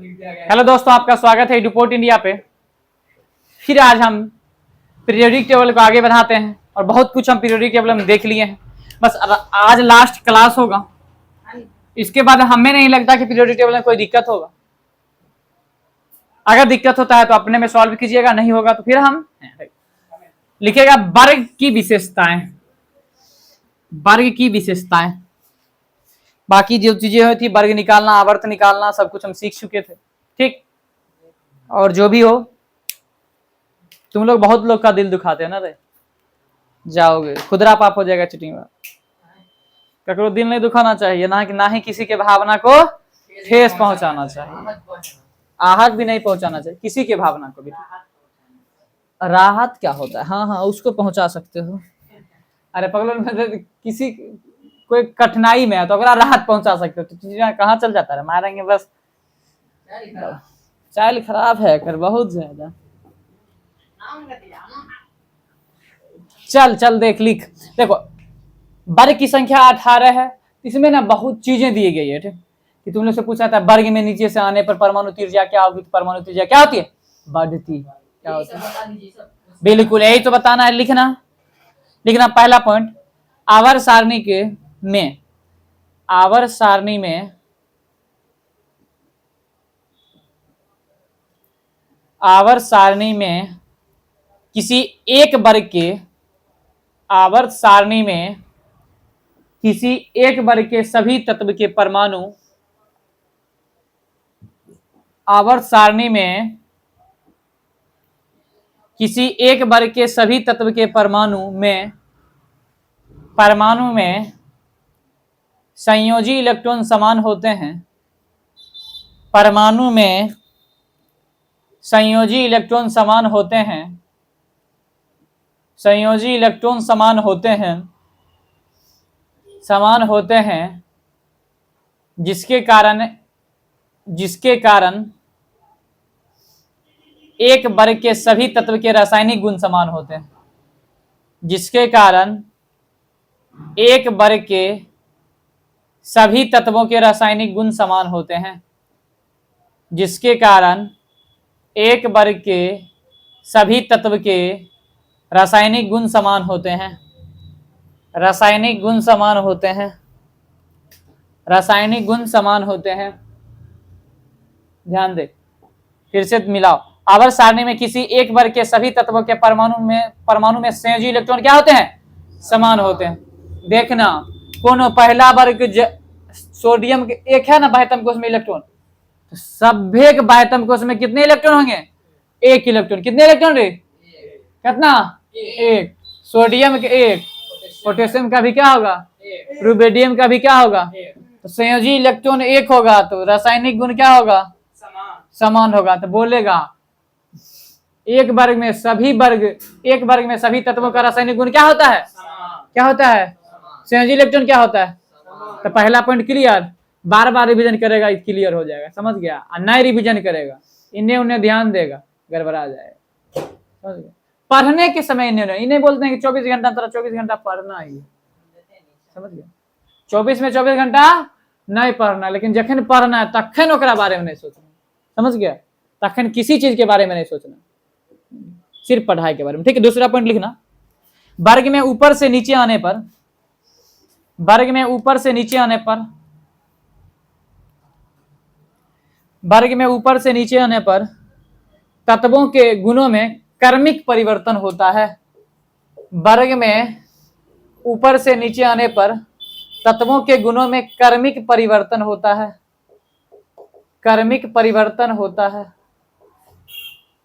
Hello दोस्तों, आपका स्वागत है एडुपोर्ट इंडिया पे। फिर आज हम पीरियोडिक टेबल को आगे बढ़ाते हैं और बहुत कुछ हम पीरियोडिक टेबल में देख लिए हैं। बस आज लास्ट क्लास होगा, इसके बाद हमें नहीं लगता कि पीरियोडिक टेबल में कोई दिक्कत होगा। अगर दिक्कत होता है तो अपने में सॉल्व कीजिएगा, नहीं होगा तो फिर हम लिखेगा वर्ग की विशेषताएं। वर्ग की विशेषताएं, बाकी जो चीजें हुई थी, वर्ग निकालना, आवर्त निकालना, सब कुछ हम सीख चुके थे। ठीक, और जो भी हो, तुम लोग बहुत लोग का दिल दुखाते हो ना रे, जाओगे खुदरा पाप हो जाएगा चीटिंग में। ककरो दिल नहीं दुखाना चाहिए, ना ही किसी के भावना को ठेस पहुंचाना चाहिए, आहत भी नहीं पहुंचाना चाहिए किसी के भावना को भी। राहत क्या होता है? हाँ, उसको पहुंचा सकते हो। अरे पगलों में किसी कोई कठिनाई में है तो अगर राहत पहुंचा सकते हो तो चीजें कहाँ चल जाता है, मारेंगे बस। चाल खराब है कर बहुत ज्यादा। चल देख, लिख। देखो, वर्ग की संख्या 18 है। इसमें ना बहुत चीजें दी गई है। ठीक, कि तुम लोग से पूछा था वर्ग में नीचे से आने पर परमाणु त्रिज्या क्या होगी? परमाणु त्रिज्या क्या होती है? बढ़ती। क्या होती है? बिल्कुल यही तो बताना है। लिखना पहला पॉइंट, आवर्त सारणी के में आवर्त सारणी में आवर्त सारणी में किसी एक वर्ग के आवर्त सारणी में किसी एक वर्ग के सभी तत्व के परमाणु आवर्त सारणी में किसी एक वर्ग के सभी तत्व के परमाणु में संयोजी इलेक्ट्रॉन समान होते हैं। परमाणु में संयोजी इलेक्ट्रॉन समान होते हैं। संयोजी इलेक्ट्रॉन समान होते हैं जिसके कारण एक वर्ग के सभी तत्व के रासायनिक गुण समान होते हैं। जिसके कारण एक वर्ग के सभी तत्वों के रासायनिक गुण समान होते हैं। जिसके कारण एक वर्ग के सभी तत्व के रासायनिक गुण समान होते हैं। रासायनिक गुण समान होते हैं। रासायनिक गुण समान होते हैं। ध्यान दे, फिर से मिलाओ। आवर्त सारणी में किसी एक वर्ग के सभी तत्वों के परमाणु में संयोजी इलेक्ट्रॉन क्या होते हैं? समान होते हैं। देखना, कौन पहला वर्ग सोडियम के एक है ना बाह्यतम कोश में इलेक्ट्रॉन, तो सभ्य के बाह्यतम कोश में कितने इलेक्ट्रॉन होंगे? एक इलेक्ट्रॉन। कितने इलेक्ट्रॉन रे? कितना? एक। सोडियम के एक, पोटेशियम का भी क्या होगा? रुबिडियम का भी क्या होगा? तो संयोजी इलेक्ट्रॉन एक होगा तो रासायनिक गुण क्या होगा? समान होगा। तो बोलेगा एक वर्ग में सभी तत्वों का रासायनिक गुण क्या होता है? क्या होता है? संयोजी इलेक्ट्रॉन क्या होता है? तो पहला पॉइंट क्लियर। बार बार रिवीजन करेगा, क्लियर हो जाएगा, समझ गया? और नए रिवीजन करेगा, इन्हें उन्हें ध्यान देगा, गड़बड़ा जाएगा। समझ गया? पढ़ने के समय इन्हें बोलते हैं कि 24 घंटा, तरह 24 घंटा पढ़ना ही। समझ गया? 24 में 24 घंटा नहीं पढ़ना, लेकिन जखन पढ़ना है तखन ओकरा बारे में नहीं सोचना। समझ गया? तखन किसी चीज के बारे में नहीं सोचना, सिर्फ पढ़ाई के बारे में। ठीक है, दूसरा पॉइंट लिखना, वर्ग में ऊपर से नीचे आने पर तत्वों के गुणों में क्रमिक परिवर्तन होता है। वर्ग में ऊपर से नीचे आने पर तत्वों के गुणों में क्रमिक परिवर्तन होता है। क्रमिक परिवर्तन होता है।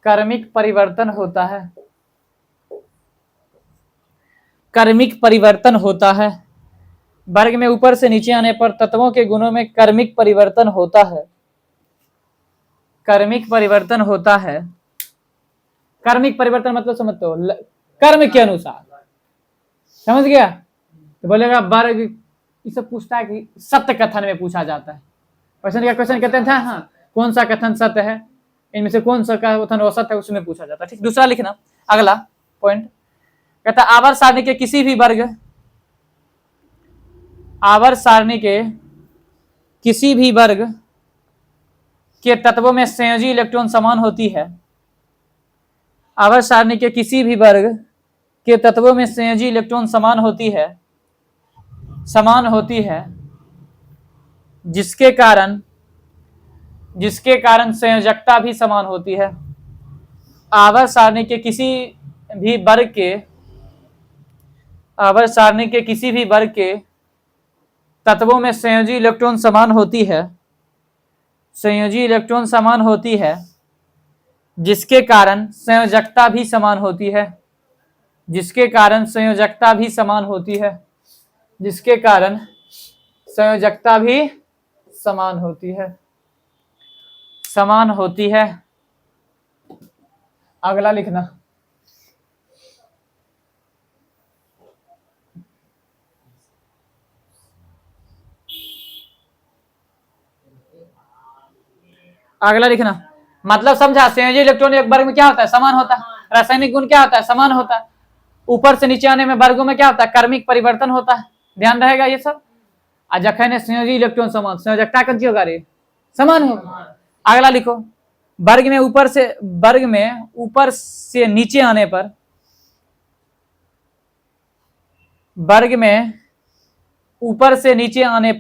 क्रमिक परिवर्तन होता है। क्रमिक परिवर्तन होता है। वर्ग में ऊपर से नीचे आने पर तत्वों के गुणों में क्रमिक परिवर्तन होता है। क्रमिक परिवर्तन होता है। क्रमिक परिवर्तन मतलब समझते हो? कर्म के अनुसार। समझ गया? तो बोलेगा वर्ग, ये सब पूछता है कि सत्य कथन में पूछा जाता है। क्वेश्चन कहते हैं हाँ, कौन सा कथन सत्य है, इनमें से कौन सा कथन असत्य है, उसमें पूछा जाता है। ठीक, दूसरा लिखना, अगला पॉइंट कहता है आवर्त सारणी के किसी भी वर्ग के तत्वों में संयोजी इलेक्ट्रॉन समान होती है। आवर्त सारणी के किसी भी वर्ग के तत्वों में संयोजी इलेक्ट्रॉन समान होती है, जिसके कारण संयोजकता भी समान होती है। आवर्त सारणी के किसी भी वर्ग के तत्वों में संयोजी इलेक्ट्रॉन समान होती है, जिसके कारण संयोजकता भी समान होती है। अगला लिखना। मतलब समझा, संयोजी इलेक्ट्रॉन एक वर्ग में क्या होता है? समान होता है। रासायनिक गुण क्या होता है? समान होता है। ऊपर से नीचे आने में वर्गों में क्या होता है? क्रमिक परिवर्तन होता है। ध्यान रहेगा ये सब। जखन संयोजी इलेक्ट्रॉन समान, संयोजकता कौन होगा रे? समान होगा। अगला लिखो, वर्ग में ऊपर से नीचे आने पर, वर्ग में ऊपर से नीचे आने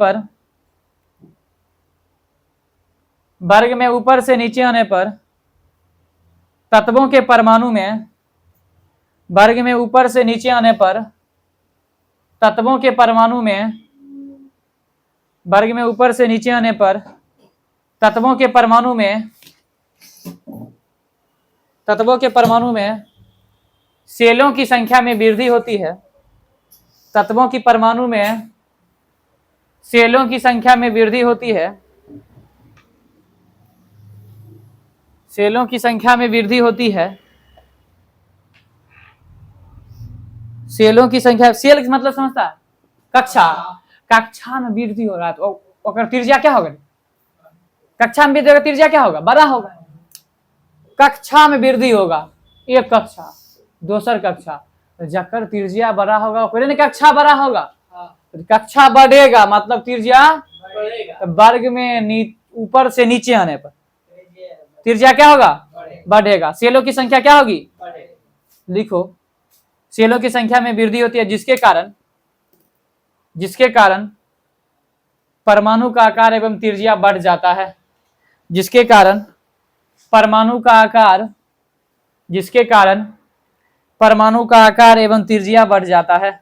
पर तत्वों के परमाणु में, वर्ग में ऊपर से नीचे आने पर तत्वों के परमाणु में, वर्ग में ऊपर से नीचे आने पर तत्वों के परमाणु में सेलों की संख्या में वृद्धि होती है। तत्वों की परमाणु में सेलों की संख्या में वृद्धि होती है। सेलों की संख्या में वृद्धि होती है। सेलों की संख्या, सेल मतलब समझता है? कक्षा में वृद्धि हो रहा है तो ओकर त्रिज्या क्या होगा? कक्षा में वृद्धि होगा, त्रिज्या क्या होगा? बड़ा होगा। कक्षा में वृद्धि होगा, एक कक्षा, दोसर कक्षा, जकर त्रिज्या बड़ा होगा ओकरे कक्षा बड़ा होगा। कक्षा बढ़ेगा मतलब त्रिज्या वर्ग में ऊपर से नीचे आने पर त्रिज्या क्या होगा? बढ़ेगा। सेलों की संख्या क्या होगी? लिखो, सेलों की संख्या में वृद्धि होती है, जिसके कारण परमाणु का आकार एवं त्रिज्या बढ़ जाता है। जिसके कारण परमाणु का आकार एवं त्रिज्या बढ़ जाता है।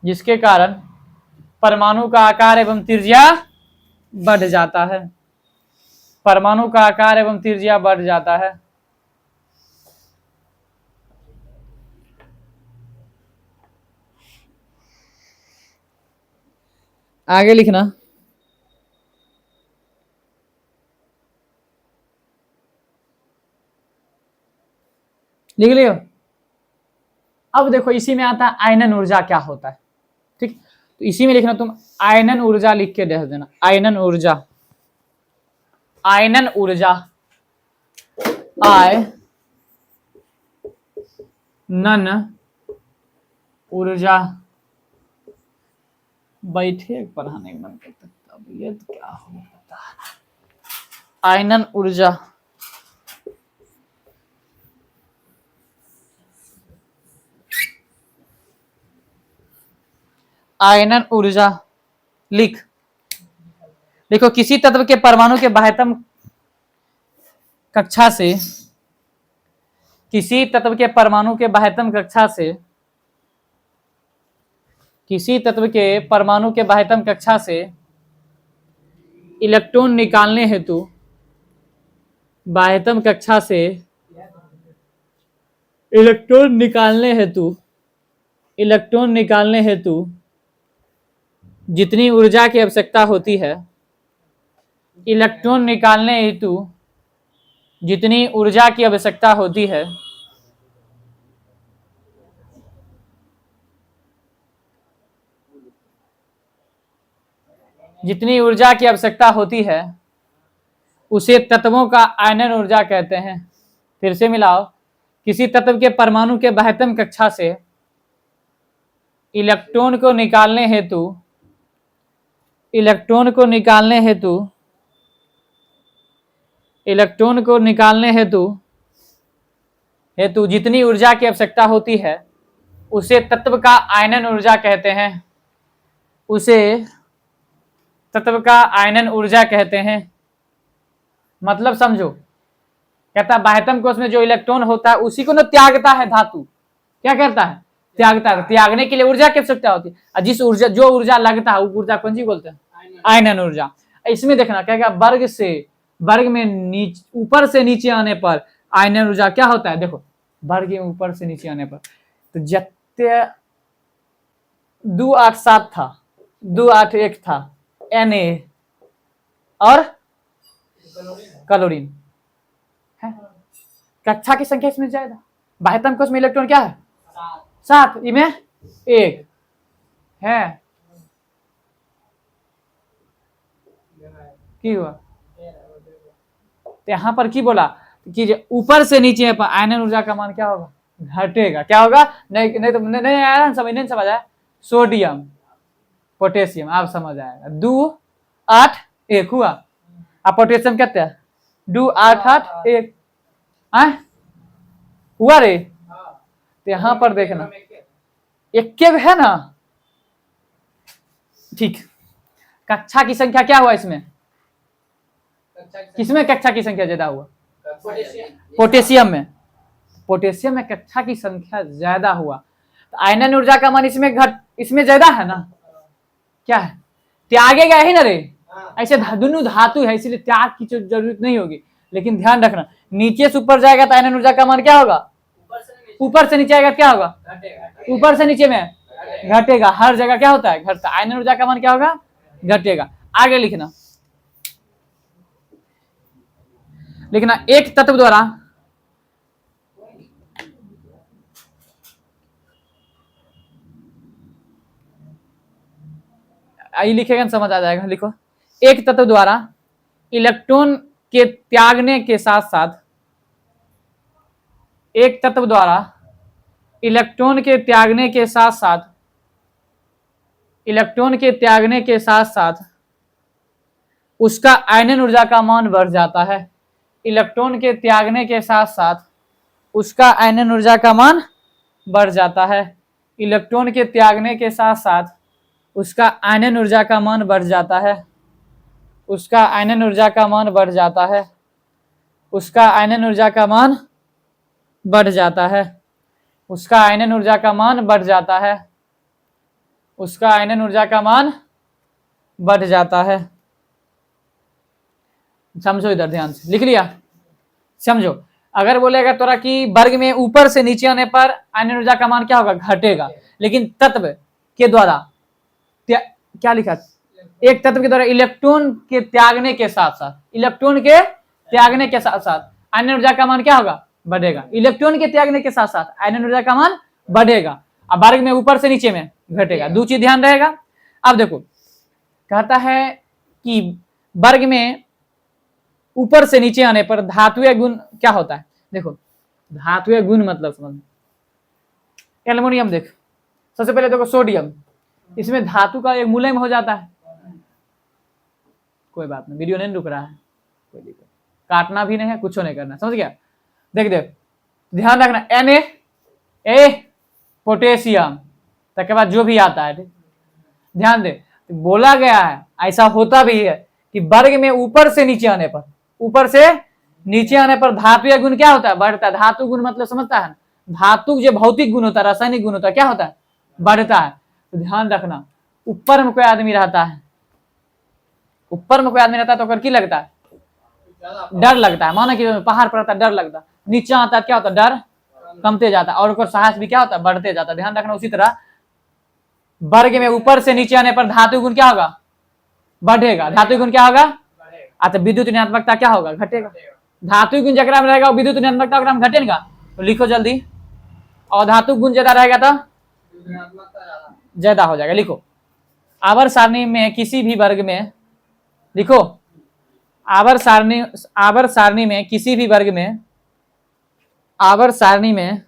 जिसके कारण परमाणु का आकार एवं त्रिज्या बढ़ जाता है। परमाणु का आकार एवं त्रिज्या बढ़ जाता है। आगे लिखना। लिख लियो। अब देखो, इसी में आता है आयनन ऊर्जा क्या होता है। ठीक, तो इसी में लिखना तुम आयनन ऊर्जा लिख के दे देना। आयनन ऊर्जा, आयनन ऊर्जा, आयनन ऊर्जा। बैठे पढ़ाने का मन करता, तबीयत क्या हो पता है। आयनन ऊर्जा, आयनन ऊर्जा लिखो, किसी तत्व के परमाणु के बाह्यतम कक्षा से, किसी तत्व के परमाणु के बाह्यतम कक्षा से, किसी तत्व के परमाणु के बाह्यतम कक्षा से इलेक्ट्रॉन निकालने हेतु, बाह्यतम कक्षा से इलेक्ट्रॉन निकालने हेतु जितनी ऊर्जा की आवश्यकता होती है, इलेक्ट्रॉन निकालने हेतु जितनी ऊर्जा की आवश्यकता होती है, जितनी ऊर्जा की आवश्यकता होती है उसे तत्वों का आयनन ऊर्जा कहते हैं। फिर से मिलाओ, किसी तत्व के परमाणु के बाह्यतम कक्षा से इलेक्ट्रॉन को निकालने हेतु इलेक्ट्रॉन को निकालने हेतु जितनी ऊर्जा की आवश्यकता होती है उसे तत्व का आयनन ऊर्जा कहते हैं, उसे तत्व का आयनन ऊर्जा कहते हैं। मतलब समझो, कहता है बाह्यतम कोश में जो इलेक्ट्रॉन होता है उसी को ना त्यागता है धातु। क्या करता है? त्यागता है। त्यागने के लिए ऊर्जा की आवश्यकता होती है, और जिस ऊर्जा जो ऊर्जा लगता है वो ऊर्जा कौन सी बोलते हैं? आयनन ऊर्जा। इसमें देखना क्या वर्ग में ऊपर से नीचे आने पर आयनन ऊर्जा क्या होता है? देखो वर्ग में ऊपर से नीचे आने पर तो जत्य 287 था, 281 था Na और क्लोरीन है। कक्षा की संख्या इसमें ज्यादा। बाह्यतम कोश में इलेक्ट्रॉन क्या है? 7, इनमें 1 है। की हुआ? तो यहाँ पर की बोला कि ऊपर से नीचे पर आयनन ऊर्जा का मान क्या होगा? घटेगा। क्या होगा? नहीं तो नहीं आया समझ आया। सोडियम पोटेशियम आप समझ आएगा। 2 8 1 हुआ। अब पोटेशियम कितना है? 2 8 8 1 हुआ रे। तो यहाँ पर देखना एक है ना। ठीक, कक्षा की संख्या क्या हुआ इसमें? किसमें कक्षा की संख्या ज्यादा हुआ? पोटेशियम में। पोटेशियम में कक्षा की संख्या ज्यादा हुआ तो आयनन ऊर्जा का मान इसमें ज्यादा है ना। क्या है? त्यागेगा ही ना रे। ऐसे दोनों धातु है इसलिए त्याग की जरूरत नहीं होगी। लेकिन ध्यान रखना नीचे से ऊपर जाएगा तो आयनन ऊर्जा का मान क्या होगा? ऊपर से नीचे आएगा क्या होगा? ऊपर से नीचे में घटेगा। हर जगह क्या होता है? घटता। आयनन ऊर्जा का मान क्या होगा? घटेगा। आगे लिखना एक तत्व द्वारा आई लिखेगा समझ आ जाएगा। लिखो एक तत्व द्वारा इलेक्ट्रॉन के त्यागने के साथ साथ एक तत्व द्वारा इलेक्ट्रॉन के त्यागने के साथ साथ उसका आयनन ऊर्जा का मान बढ़ जाता है। इलेक्ट्रॉन के त्यागने के साथ साथ उसका आयनन ऊर्जा का मान बढ़ जाता है। इलेक्ट्रॉन के त्यागने के साथ साथ उसका आयनन ऊर्जा का मान बढ़ जाता है। उसका आयनन ऊर्जा का मान बढ़ जाता है। उसका आयनन ऊर्जा का मान बढ़ जाता है। उसका आयनन ऊर्जा का मान बढ़ जाता है। उसका आयनन ऊर्जा का मान बढ़ जाता है। समझो इधर ध्यान से। लिख लिया? समझो अगर बोलेगा तोरा कि वर्ग में ऊपर से नीचे आने पर आयनन ऊर्जा का मान क्या होगा? घटेगा। लेकिन तत्व के द्वारा क्या लिखा? एक तत्व के द्वारा इलेक्ट्रॉन के त्यागने के साथ आयनन ऊर्जा का मान क्या होगा? बढ़ेगा। इलेक्ट्रॉन के त्यागने के साथ साथ आयनन ऊर्जा का मान बढ़ेगा। अब वर्ग में ऊपर से नीचे में घटेगा। दो चीज ध्यान रहेगा। अब देखो कहता है कि वर्ग में ऊपर से नीचे आने पर धातुए गुण क्या होता है? देखो धातुए गुण मतलब समझ। एल्युमिनियम देख, सबसे पहले देखो सोडियम, इसमें धातु का एक मुलायम हो जाता है। कोई बात नहीं, वीडियो नहीं रुक रहा है, कोई दिक्कत, काटना भी नहीं है, कुछ नहीं करना। समझ गया? देख ध्यान रखना। Na पोटेशियम तक के बाद जो भी आता है ध्यान दे। बोला गया है ऐसा होता भी है कि वर्ग में ऊपर से नीचे आने पर धातु गुण क्या होता है? बढ़ता है। धातु गुण मतलब समझता है? धातु जो भौतिक गुण होता है, रासायनिक गुण होता है, क्या होता है? बढ़ता है। तो ध्यान रखना ऊपर में कोई आदमी रहता है, तो की लगता है? डर लगता है। माना कि पहाड़ पर रहता है, डर लगता है। नीचे आता है क्या होता है? डर कमते जाता है और साहस भी क्या होता है? बढ़ते जाता है। ध्यान रखना उसी तरह वर्ग में ऊपर से नीचे आने पर धातु गुण क्या होगा? बढ़ेगा। धातु गुण क्या होगा? अच्छा विद्युत ऋणात्मकता क्या होगा? घटेगा। धातु गुण जगह में रहेगा विद्युत ऋणात्मकता घटेगा। तो लिखो जल्दी। और धातु गुण ज्यादा रहेगा तो ज्यादा हो जाएगा। लिखो आवर्त सारणी में किसी भी वर्ग में, लिखो आवर्त सारणी में किसी भी वर्ग में, आवर्त सारणी में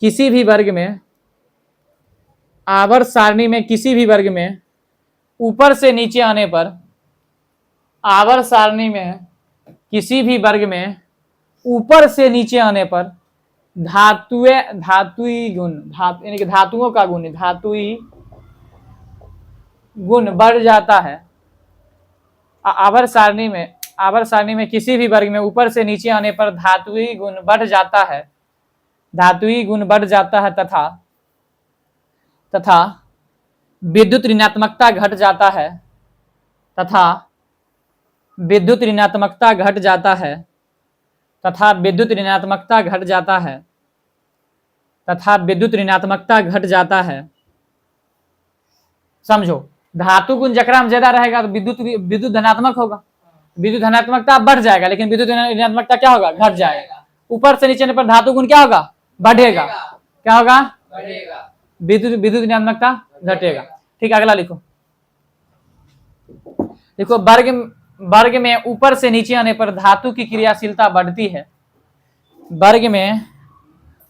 किसी भी वर्ग में, आवर्त सारणी में किसी भी वर्ग में ऊपर से नीचे आने पर, आवर्त सारणी में किसी भी वर्ग में ऊपर से नीचे आने पर धातुई गुण यानी कि धातुओं का गुण धातुई गुण बढ़ जाता है। आवर्त सारणी में किसी भी वर्ग में ऊपर से नीचे आने पर धातुई गुण बढ़ जाता है तथा विद्युत ऋणात्मकता घट जाता है तथा विद्युत ऋणात्मकता घट जाता है। समझो, धातु गुण जकरा में ज्यादा रहेगा तो विद्युत धनात्मक होगा, विद्युत धनात्मकता बढ़ जाएगा, लेकिन विद्युत ऋणात्मकता क्या होगा? घट जाएगा। ऊपर से नीचे पर धातु गुण क्या होगा? बढ़ेगा। क्या होगा? बढ़ेगा। विद्युत ऋणात्मकता घटेगा। ठीक, अगला लिखो। देखो, वर्ग में ऊपर से नीचे आने पर धातु की क्रियाशीलता बढ़ती है। वर्ग में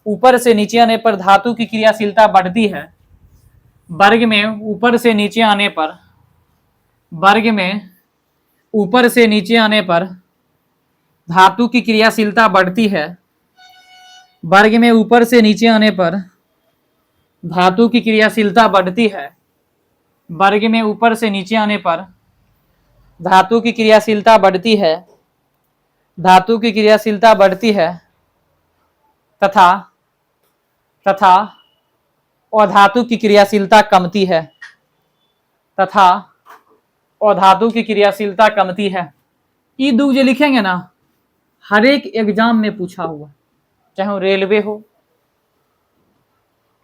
ऊपर से नीचे आने पर धातु की क्रियाशीलता बढ़ती है। वर्ग में ऊपर से नीचे आने पर धातु की क्रियाशीलता बढ़ती है। वर्ग में ऊपर से नीचे आने पर धातु की क्रियाशीलता बढ़ती है। वर्ग में ऊपर से नीचे आने पर धातु की क्रियाशीलता बढ़ती है। धातु की क्रियाशीलता बढ़ती है तथा अधातु की क्रियाशीलता कमती है। तथा अधातु की क्रियाशीलता कमती है। ये दो जो लिखेंगे ना, हर एक एग्जाम में पूछा हुआ, चाहे वो रेलवे हो,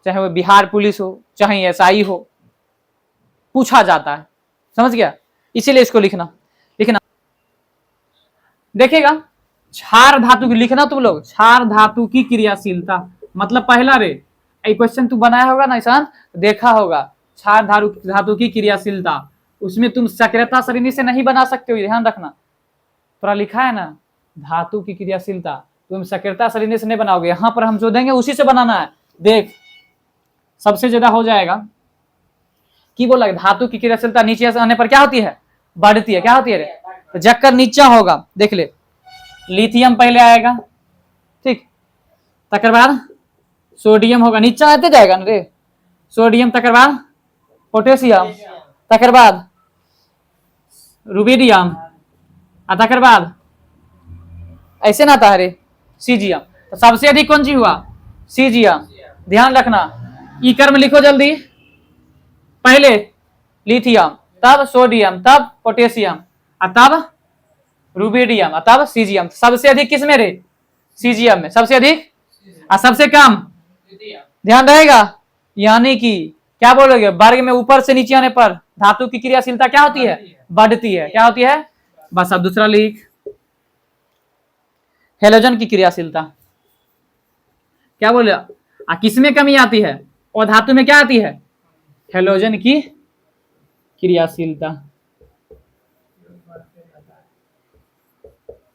चाहे वो बिहार पुलिस हो, चाहे एसआई हो, पूछा जाता है। समझ गया? इसीलिए इसको लिखना। देखिएगा, क्षार धातु की लिखना तुम लोग, क्षार धातु की क्रियाशीलता मतलब पहला रे क्वेश्चन तू बनाया होगा ना ईशान, देखा होगा क्षार धातु की क्रियाशीलता, उसमें तुम सक्रियता श्रेणी से नहीं बना सकते हो, ध्यान रखना। थोड़ा लिखा है ना धातु की क्रियाशीलता, तुम सक्रियता श्रेणी से नहीं बनाओगे, यहाँ पर हम जो देंगे उसी से बनाना है। देख, सबसे ज्यादा हो जाएगा कि बोला धातु की क्रियाशीलता नीचे से आने पर क्या होती है? बढ़ती है। क्या होती है रे? तो जक्कर नीचा होगा, देख ले, लिथियम पहले आएगा, ठीक, तकर बाद सोडियम होगा, नीचा आते जाएगा ना रे, सोडियम, तकर बाद पोटेशियम, तकर बाद रुबिडियम, तकर बाद ऐसे ना आता है रे सीजियम। तो सबसे अधिक कौन सी हुआ? सीजियम। ध्यान रखना, ई कर्म लिखो जल्दी, पहले लिथियम, तब सोडियम, तब पोटेशियम, तब रुबिडियम, तब सीजियम। सबसे अधिक किसमें रे? सीजियम में। सबसे अधिक और सबसे कम? ध्यान रहेगा। यानी कि क्या बोलोगे? वर्ग में ऊपर से नीचे आने पर धातु की क्रियाशीलता क्या होती है? बढ़ती है। क्या होती है? बस। अब दूसरा लिख, हेलोजन की क्रियाशीलता। क्या बोले? किसमें कमी आती है? और धातु में क्या आती है? हेलोजन की क्रियाशीलता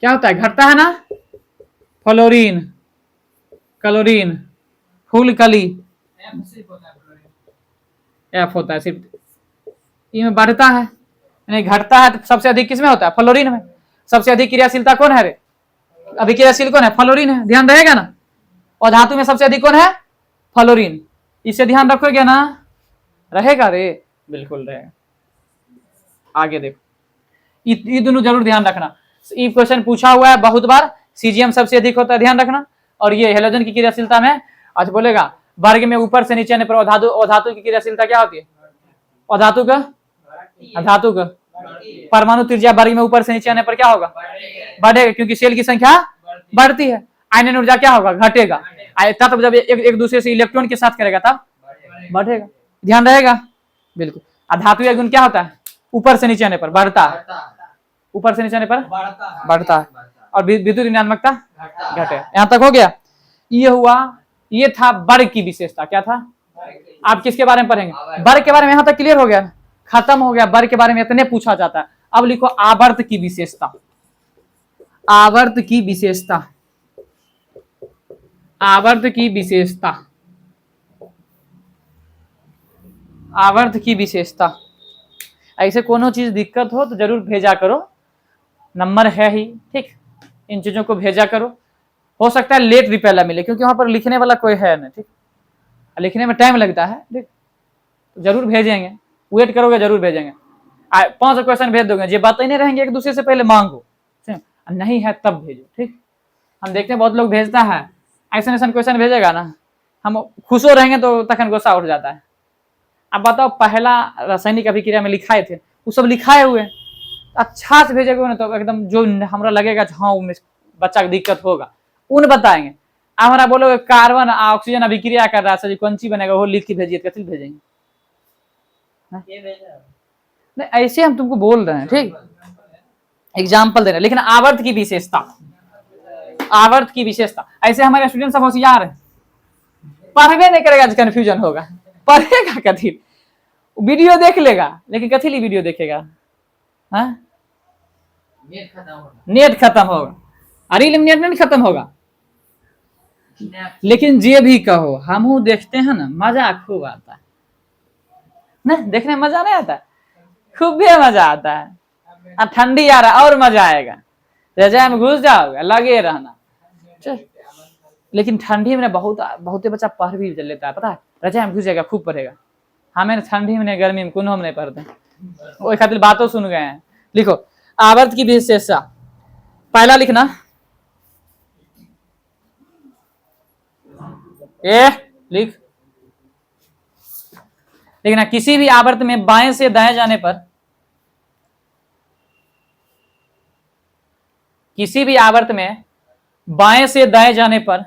क्या होता है? घटता है ना। फ्लोरीन, क्लोरीन, फूलकली, एफ होता है सिर्फ, इसमें बढ़ता है यानी घटता है। तो सबसे अधिक किसमें होता है? फ्लोरीन में। सबसे अधिक क्रियाशीलता कौन है रे? अभिक्रियाशील कौन है? फ्लोरीन है। ध्यान रहेगा ना। और धातु में सबसे अधिक कौन है? फ्लोरीन। इसे ध्यान रखोगे ना, रहेगा रे, बिल्कुल रहेगा। आगे देखो, ये दोनों जरूर ध्यान रखना, ये क्वेश्चन पूछा हुआ है बहुत बार। सीजियम सबसे अधिक होता है, ध्यान रखना। और ये हेलोजन की क्रियाशीलता में आज बोलेगा वर्ग में ऊपर से नीचे आने पर अधातु की क्रियाशीलता क्या होती है? अधातु का परमाणु त्रिज्या वर्ग में ऊपर से नीचे आने पर क्या होगा? बढ़ेगा, क्योंकि सेल की संख्या बढ़ती है। आयनन ऊर्जा क्या होगा? घटेगा। तब जब एक दूसरे से इलेक्ट्रॉन के साथ करेगा तब बढ़ेगा। ध्यान रहेगा, बिल्कुल। धातु गुण क्या होता है? ऊपर से नीचे आने पर बढ़ता है। ऊपर से नीचे आने पर बढ़ता है। और विद्युत ऋणात्मकता घटे। यहां तक हो गया। ये हुआ, ये था वर्ग की विशेषता। क्या था? आप किसके बारे में पढ़ेंगे? वर्ग के बारे में। यहां तक क्लियर हो गया, खत्म हो गया। वर्ग के बारे में इतने पूछा जाता है। अब लिखो आवर्त की विशेषता। आवर्त की विशेषता, आवर्त की विशेषता, आवर्त की विशेषता। ऐसे कोनो चीज दिक्कत हो तो जरूर भेजा करो, नंबर है ही, ठीक। इन चीजों को भेजा करो। हो सकता है लेट रिप्लाई मिले, क्योंकि वहां पर लिखने वाला कोई है नहीं, ठीक, लिखने में टाइम लगता है, ठीक, जरूर भेजेंगे, वेट करोगे जरूर भेजेंगे। 5 क्वेश्चन भेज दोगे, ये बातें नहीं रहेंगे एक दूसरे से पहले मांगो, नहीं है तब भेजो, ठीक। हम देखते हैं बहुत लोग भेजता है, ऐसा ऐसा क्वेश्चन भेजेगा ना, हम खुश हो रहेंगे तो तखन गुस्सा उठ जाता है। अब बताओ पहला रासायनिक अभिक्रिया में लिखाए थे, वो सब लिखाए हुए, अच्छा से भेजेगा ना तो एकदम जो हमारा लगेगा हाँ बच्चा को दिक्कत होगा उन बताएंगे। आप हमारा बोलोगे कार्बन ऑक्सीजन अभिक्रिया कर रहा है, कौन सी बनेगा वो लिख के भेजिए, कैसे भेजेंगे? नहीं, ऐसे हम तुमको बोल रहे हैं, ठीक, एग्जाम्पल दे रहे हैं। लेकिन आवर्त की विशेषता, आवर्त की विशेषता, ऐसे हमारे स्टूडेंट सब होशियार है, पढ़वे नहीं करेगा, कंफ्यूजन होगा, पढ़ेगा कथी, वीडियो देख लेगा, लेकिन कथी ली वीडियो देखेगा, हाँ, नेट खत्म होगा, अरे नेट नहीं खत्म होगा, लेकिन जे भी कहो हम देखते हैं ना, मजा खूब आता है ना, देखने में मजा नहीं आता, खूब भी मजा आता है। अब ठंडी आ रहा और मजा आएगा, रजाई में घुस जाओगे लगे रहना। लेकिन ठंडी में बहुत बच्चा पढ़ भी लेता है, पता है, रजाई में घुस जाएगा खूब पढ़ेगा। हमें ठंडी में गर्मी में कोनो हम नहीं पढ़ते, वो खातिर बातों सुन गए हैं। लिखो आवर्त की विशेषता, पहला लिखना लिख, लिखना किसी भी आवर्त में बाएं से दाएं जाने पर, किसी भी आवर्त में बाएं से दाएं जाने पर,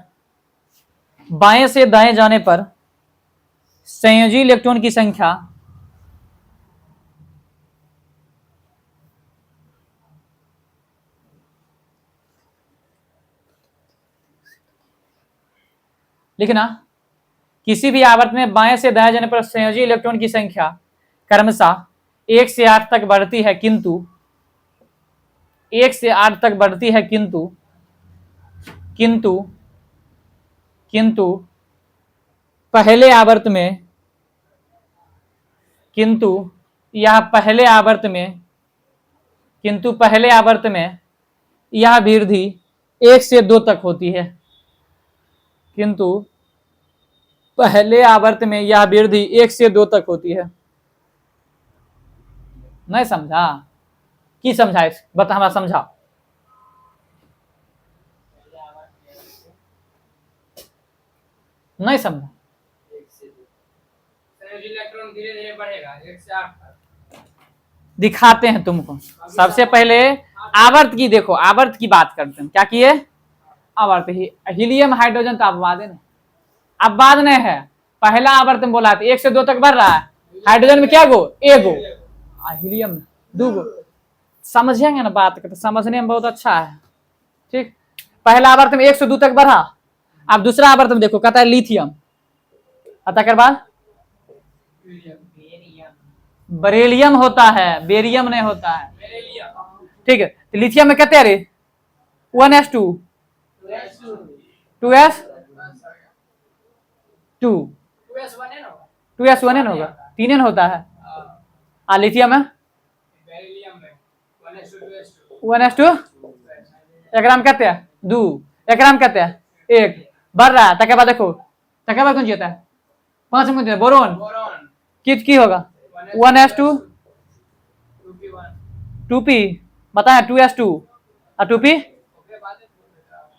बाएं से दाएं जाने पर संयोजी इलेक्ट्रॉन की संख्या लिखना, किसी भी आवर्त में बाएं से दाएं जाने पर संयोजी इलेक्ट्रॉन की संख्या क्रमशः 1 से 8 तक बढ़ती है, किंतु 1 से 8 तक बढ़ती है, किंतु पहले आवर्त में, किंतु पहले आवर्त में यह वृद्धि 1 से 2 तक होती है, किंतु पहले आवर्त में यह वृद्धि 1 से 2 तक होती है। नहीं समझा? की समझा बता, हमारा समझा। नहीं समझा? इलेक्ट्रॉन धीरे धीरे बढ़ेगा 1 से 8 तक। दिखाते हैं तुमको। सबसे पहले आवर्त की देखो, आवर्त की बात करते हैं। क्या किए? आवर्त ही, हीलियम हाइड्रोजन तो अपवाद है, अब बाद नहीं है। पहला आवर्त में बोला था 1 से 2 तक बढ़ रहा है, हाइड्रोजन में क्या गो? एगो, हीलियम 2 गो। समझेंगे ना बात को, तो समझने में बहुत अच्छा है, ठीक। पहला आवर्त में 1 से 2 तक बढ़ा, अब दूसरा आवर्त में देखो कहता है लिथियम, तकर बाद बरेलियम होता है, बेरियम नहीं होता है, ठीक है। तो लिथियम में कहते हैं रे 1s2 2s 2s1n होगा, 3n होता है। लिथियम में 1s2 एकराम कहते हैं 2, एकराम कहते हैं 1, बढ़ रहा है। तक बाद देखो, तक बाद कौन सी होता है? 5 में बोरोन, कित की होगा 1s2 2p, बताया 2s2 और 2p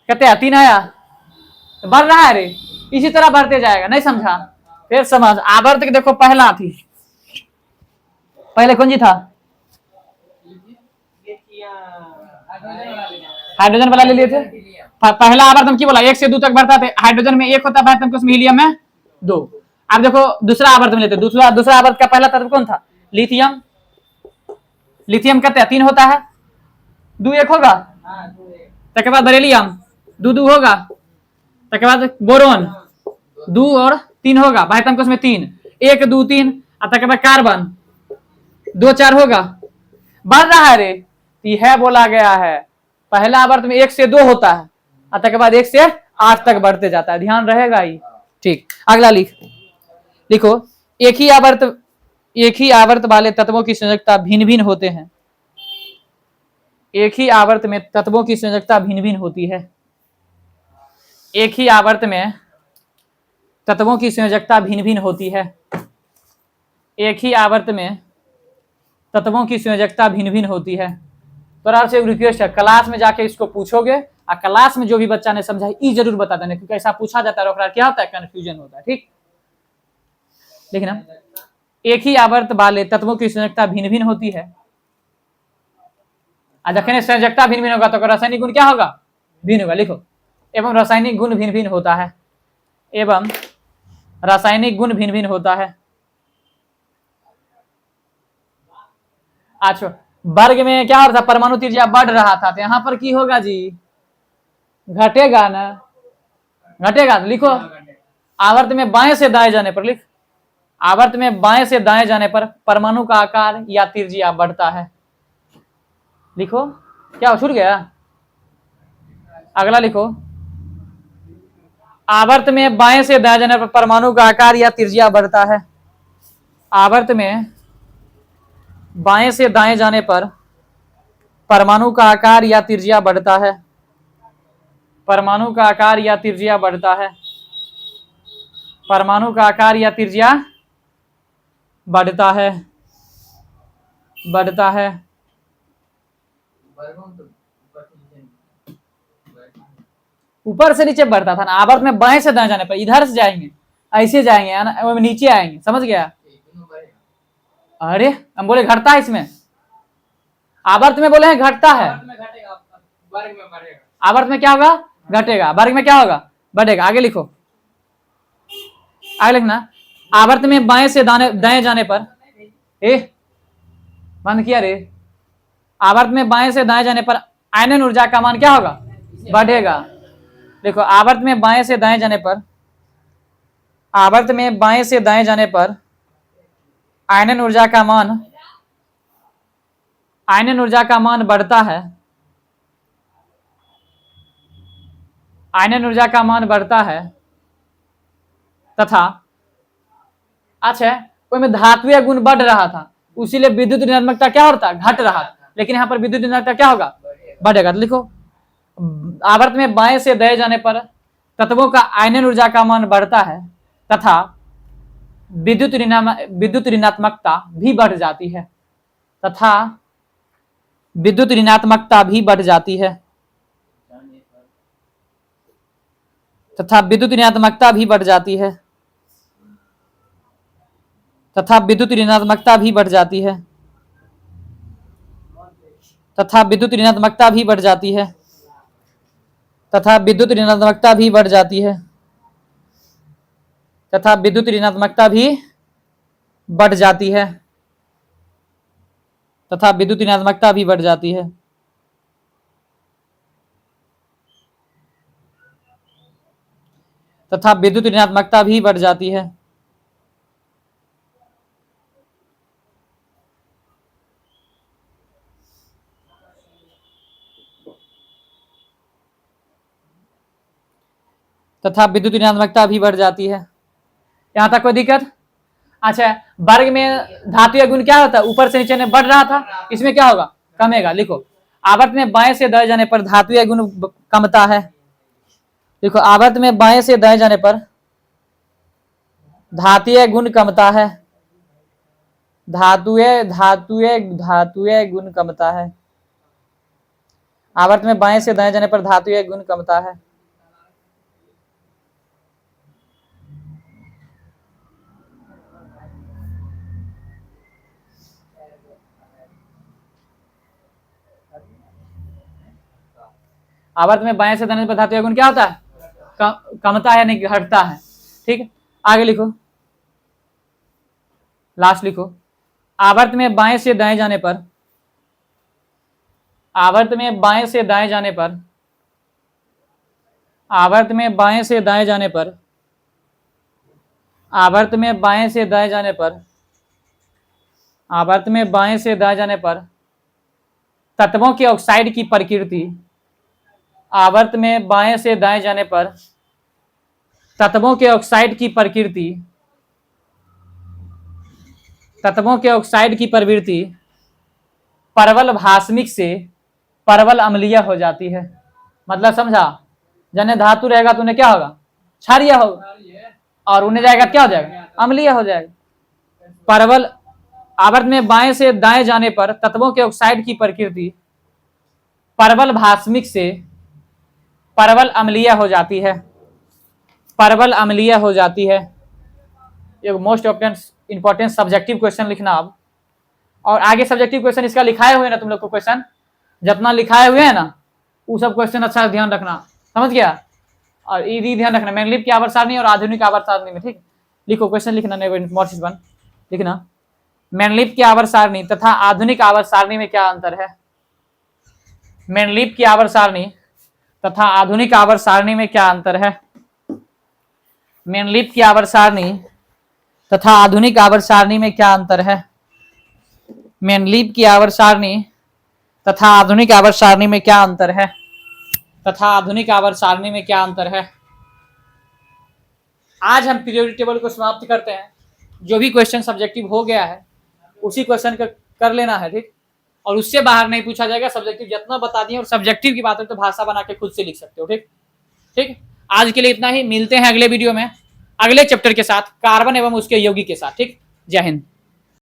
कहते हैं 3 आया, तो बढ़ रहा है रे, इसी तरह बढ़ते जाएगा। नहीं समझा? फिर समझ। आवर्त के देखो पहला थी, पहले कौन जी था? हाइड्रोजन वाला ले लिए थे। पहला आवर्त हम की बोला 1 से 2 तक बढ़ता है, हाइड्रोजन में 1 होता है, उसमें हीलियम में 2। अब देखो दूसरा आवर्त में लेते, दूसरा आवर्त का पहला तत्व कौन था? लिथियम। लिथियम कहते हैं 3 होता है, 2 1 होगा, तक बाद बेरिलियम 2 2 होगा, तक बाद बोरोन 2 और 3 होगा, भाई उसमें 3 1 2 3, तक बाद कार्बन 2 4 होगा। बढ़ रहा है रे, यह बोला गया है पहला आवर्त में 1 से 2 होता है, तक बाद 1 से 8 तक बढ़ते जाता है। ध्यान रहेगा ही, ठीक। अगला लिखो एक ही आवर्त वाले तत्वों की संयोजकता भिन्न भिन्न होते हैं। एक ही आवर्त में तत्वों की संयोजकता भिन्न भिन्न होती है। एक ही आवर्त में तत्वों की संयोजकता भिन्न भिन्न होती है। एक ही आवर्त में तत्वों की संयोजकता भिन्न भिन्न होती है। तो आपसे एक रिक्वेस्ट है, क्लास में जाके इसको पूछोगे और क्लास में जो भी बच्चा ने समझा ई जरूर बता देना, क्योंकि ऐसा पूछा जाता है क्या होता है, कंफ्यूजन होता है। ठीक, लेकिन ना एक ही आवर्त वाले तत्वों की संयोजकता भिन्न भिन्न होती है। जखन संयोजकता भिन्न भिन्न होगा तो रासायनिक गुण क्या होगा, भिन्न होगा। लिखो, एवं रासायनिक गुण भिन्न भिन्न होता है। एवं रासायनिक गुण भिन्न भिन्न होता है। अच्छा, वर्ग में क्या हो रहा था, परमाणु त्रिज्या बढ़ रहा था, तो यहाँ पर की होगा जी, घटेगा ना, घटेगा। लिखो, आवर्त में बाएं से दाएं जाने पर, लिख, आवर्त में बाएं से दाएं जाने पर परमाणु का आकार या त्रिज्या बढ़ता है। लिखो, क्या छूट गया, अगला लिखो, आवर्त में बाएं से दाएं जाने पर परमाणु का आकार या त्रिज्या बढ़ता है। आवर्त में बाएं से दाएं जाने पर परमाणु का आकार या त्रिज्या बढ़ता है। परमाणु का आकार या त्रिज्या बढ़ता है। परमाणु का आकार या त्रिज्या बढ़ता है, बढ़ता है। ऊपर से नीचे बढ़ता था ना, आवर्त में बाएं से दाएं जाने पर, इधर से जाएंगे, ऐसे जाएंगे, नीचे आएंगे, समझ गया। अरे हम बोले घटता है, इसमें आवर्त में बोले हैं घटता है, आवर्त में क्या होगा, घटेगा, वर्ग में क्या होगा, बढ़ेगा। आगे लिखो, आगे लिखना, आवर्त में बाएं से दाएं जाने पर, बंद किया रे, आवर्त में बाएं से दाएं जाने पर आयनन ऊर्जा का मान क्या होगा, बढ़ेगा। देखो, आवर्त में बाएं से दाएं जाने पर, आवर्त में बाएं से दाएं जाने पर आयनन ऊर्जा का मान, आयनन ऊर्जा का मान बढ़ता है। आयनन ऊर्जा का मान बढ़ता है तथा, अच्छा, में धात्विक गुण बढ़ रहा था, उसीलिए विद्युत ऋणात्मकता क्या होता, घट रहा था, लेकिन यहाँ पर विद्युत ऋणात्मकता क्या होगा, बढ़ेगा। तो लिखो, आवर्त में बाएं से दाएं जाने पर तत्वों का आयनन ऊर्जा का मान बढ़ता है तथा विद्युत ऋणात्मकता भी बढ़ जाती है, तथा विद्युत ऋणात्मकता भी बढ़ जाती है, तथा विद्युत ऋणात्मकता भी बढ़ जाती है, तथा विद्युत ऋणात्मकता भी बढ़ जाती है, तथा विद्युत ऋणात्मकता भी बढ़ जाती है, तथा विद्युत ऋणात्मकता भी बढ़ जाती है, तथा विद्युत ऋणात्मकता भी बढ़ जाती है, तथा विद्युत ऋणात्मकता भी बढ़ जाती है, तथा विद्युत ऋणात्मकता भी बढ़ जाती है, तथा विद्युत ऋणात्मकता भी बढ़ जाती है। यहां तक कोई दिक्कत? अच्छा, वर्ग में धातु गुण क्या होता है, ऊपर से नीचे में बढ़ रहा था, इसमें क्या होगा, कमेगा। लिखो, आवर्त में बाएं से दाएं जाने पर धातु गुण कमता है। देखो, आवर्त में बाएं से दाएं जाने पर धातुय गुण कमता है, धातुय गुण कमता है। आवर्त में बाएं से दाएं जाने पर धातुय गुण कमता है। आवर्त में बाएं से दाएं पर धातुय गुण क्या होता है, कमता है, नहीं घटता है। ठीक है, आगे लिखो, लास्ट लिखो, आवर्त में बाएं से दाएं जाने पर, आवर्त में बाएं से दाएं जाने पर, आवर्त में बाएं से दाएं जाने पर, आवर्त में बाएं से दाएं जाने पर, आवर्त में बाएं से दाएं जाने पर तत्वों के ऑक्साइड की प्रकृति, आवर्त में बाएं से दाएं जाने पर तत्वों के ऑक्साइड की प्रकृति, तत्वों के ऑक्साइड की प्रवृत्ति परवल भास्मिक से परवल अम्लीय हो जाती है। मतलब समझा, जन्य धातु रहेगा तो उन्हें क्या होगा, क्षारीय होगा, और उन्हें जाएगा क्या हो जाएगा, अम्लीय हो जाएगा। परवल आवर्त में बाएं से दाएं जाने पर तत्वों के ऑक्साइड की प्रकृति परवल भास्मिक से परवल अम्लीय हो जाती है, परवल अम्लीय हो जाती है। एक मोस्ट इंपॉर्टेंट सब्जेक्टिव क्वेश्चन लिखना अब, और आगे सब्जेक्टिव क्वेश्चन इसका लिखाए हुए ना तुम लोग को, क्वेश्चन जितना लिखाए हुए है ना वो सब क्वेश्चन अच्छा ध्यान रखना, समझ गया। और ये भी ध्यान रखना मैग्निफ की आवर्त सारणी और आधुनिक आवर्त सारणी में, ठीक। लिखो क्वेश्चन लिखना, मोस्ट वन लिखना, मैग्निफ की आवर्त सारणी तथा आधुनिक आवर्त सारणी में क्या अंतर है। मैग्निफ की आवर्त सारणी तथा आधुनिक आवर्त सारणी में क्या अंतर है। मैग्निफ की आवर्त सारणी तथा आधुनिक आवर्त सारणी में क्या अंतर है। मैग्निफ की आवर्त सारणी तथा आधुनिक आवर्त सारणी में क्या अंतर है, तथा आधुनिक आवर्त सारणी में क्या अंतर है। आज हम पीरियोडिक टेबल को समाप्त करते हैं। जो भी क्वेश्चन सब्जेक्टिव हो गया है उसी क्वेश्चन का कर लेना है, ठीक। और उससे बाहर नहीं पूछा जाएगा। सब्जेक्टिव जितना बता दिए, और सब्जेक्टिव की बात है तो भाषा बना के खुद से लिख सकते हो, ठीक। ठीक, आज के लिए इतना ही। मिलते हैं अगले वीडियो में अगले चैप्टर के साथ, कार्बन एवं उसके यौगिक के साथ, ठीक। जय हिंद।